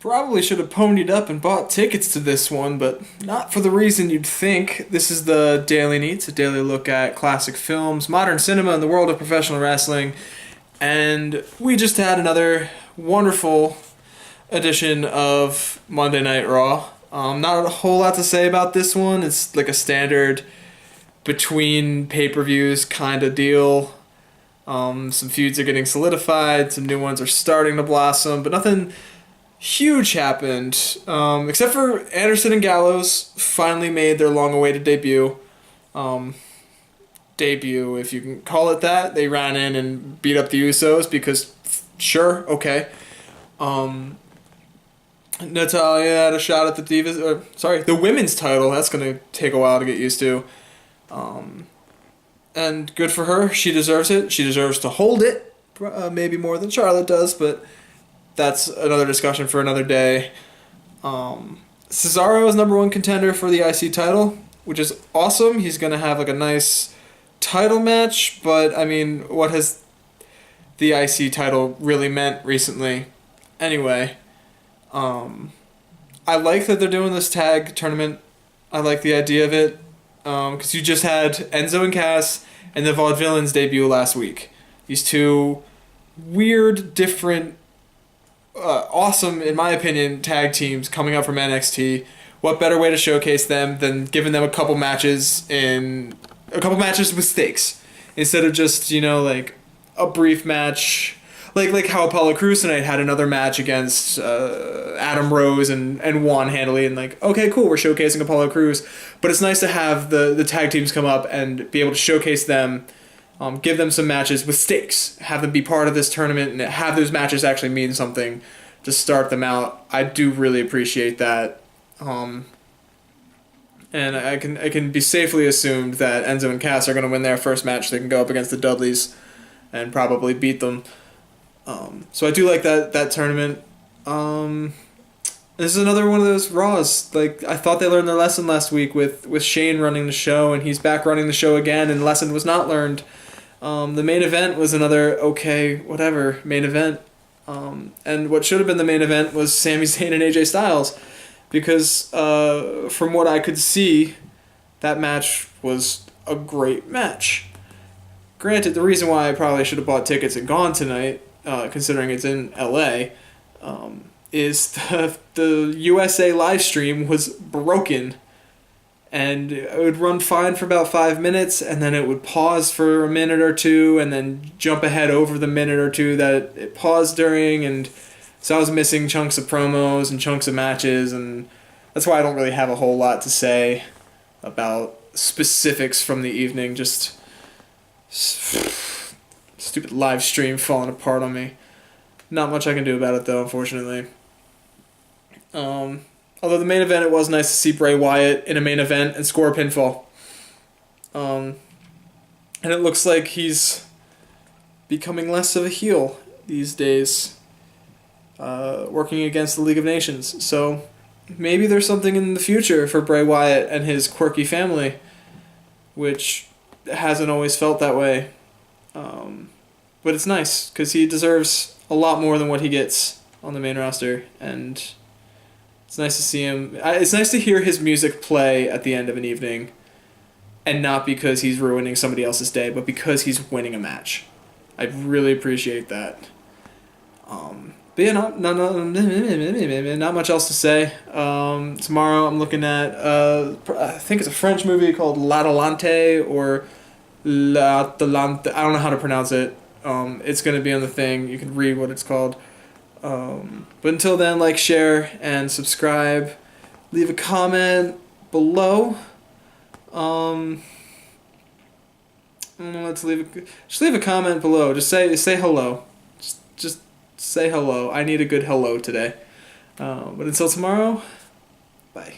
Probably should have ponied up and bought tickets to this one, but not for the reason you'd think. This is the Daily Neitz, a daily look at classic films, modern cinema, and the world of professional wrestling. And we just had another wonderful edition of Monday Night Raw. Not a whole lot to say about this one. It's like a standard between pay-per-views kind of deal. Some feuds are getting solidified, some new ones are starting to blossom, but nothing huge happened, except for Anderson and Gallows finally made their long-awaited debut. Debut, if you can call it that. They ran in and beat up the Usos because, sure, okay. Natalia had a shot at the the women's title. That's going to take a while to get used to. And good for her. She deserves it. She deserves to hold it, maybe more than Charlotte does, but that's another discussion for another day. Cesaro is number one contender for the IC title, which is awesome. He's going to have like a nice title match, but I mean, what has the IC title really meant recently? Anyway, I like that they're doing this tag tournament. I like the idea of it, because you just had Enzo and Cass and the Vaudevillains debut last week. These two weird, different, awesome, in my opinion, tag teams coming up from NXT. What better way to showcase them than giving them a couple matches with stakes instead of just, like a brief match, like how Apollo Crews tonight had another match against Adam Rose and won handily, and like, okay, cool, we're showcasing Apollo Crews, but it's nice to have the tag teams come up and be able to showcase them. Give them some matches with stakes. Have them be part of this tournament and have those matches actually mean something to start them out. I do really appreciate that. And I can be safely assumed that Enzo and Cass are going to win their first match. They can go up against the Dudleys and probably beat them. So I do like that tournament. This is another one of those Raws. Like, I thought they learned their lesson last week with Shane running the show, and he's back running the show again, and the lesson was not learned. The main event was another whatever main event. And what should have been the main event was Sami Zayn and AJ Styles, because from what I could see, that match was a great match. Granted, the reason why I probably should have bought tickets and gone tonight, considering it's in LA, is the USA live stream was broken. And it would run fine for about 5 minutes, and then it would pause for a minute or two, and then jump ahead over the minute or two that it paused during, and so I was missing chunks of promos and chunks of matches, and that's why I don't really have a whole lot to say about specifics from the evening. Just stupid live stream falling apart on me. Not much I can do about it, though, unfortunately. Although the main event, it was nice to see Bray Wyatt in a main event and score a pinfall. And it looks like he's becoming less of a heel these days, working against the League of Nations. So maybe there's something in the future for Bray Wyatt and his quirky family, which hasn't always felt that way. But it's nice, because he deserves a lot more than what he gets on the main roster, and it's nice to see him. It's nice to hear his music play at the end of an evening, and not because he's ruining somebody else's day, but because he's winning a match. I really appreciate that. But yeah, not much else to say. Tomorrow I'm looking at, I think it's a French movie called L'Atalante, or L'Atalante. I don't know how to pronounce it. It's going to be on the thing. You can read what it's called. But until then, like, share, and subscribe. Leave a comment below. Just leave a comment below. Just say hello. Just say hello. I need a good hello today. But until tomorrow, bye.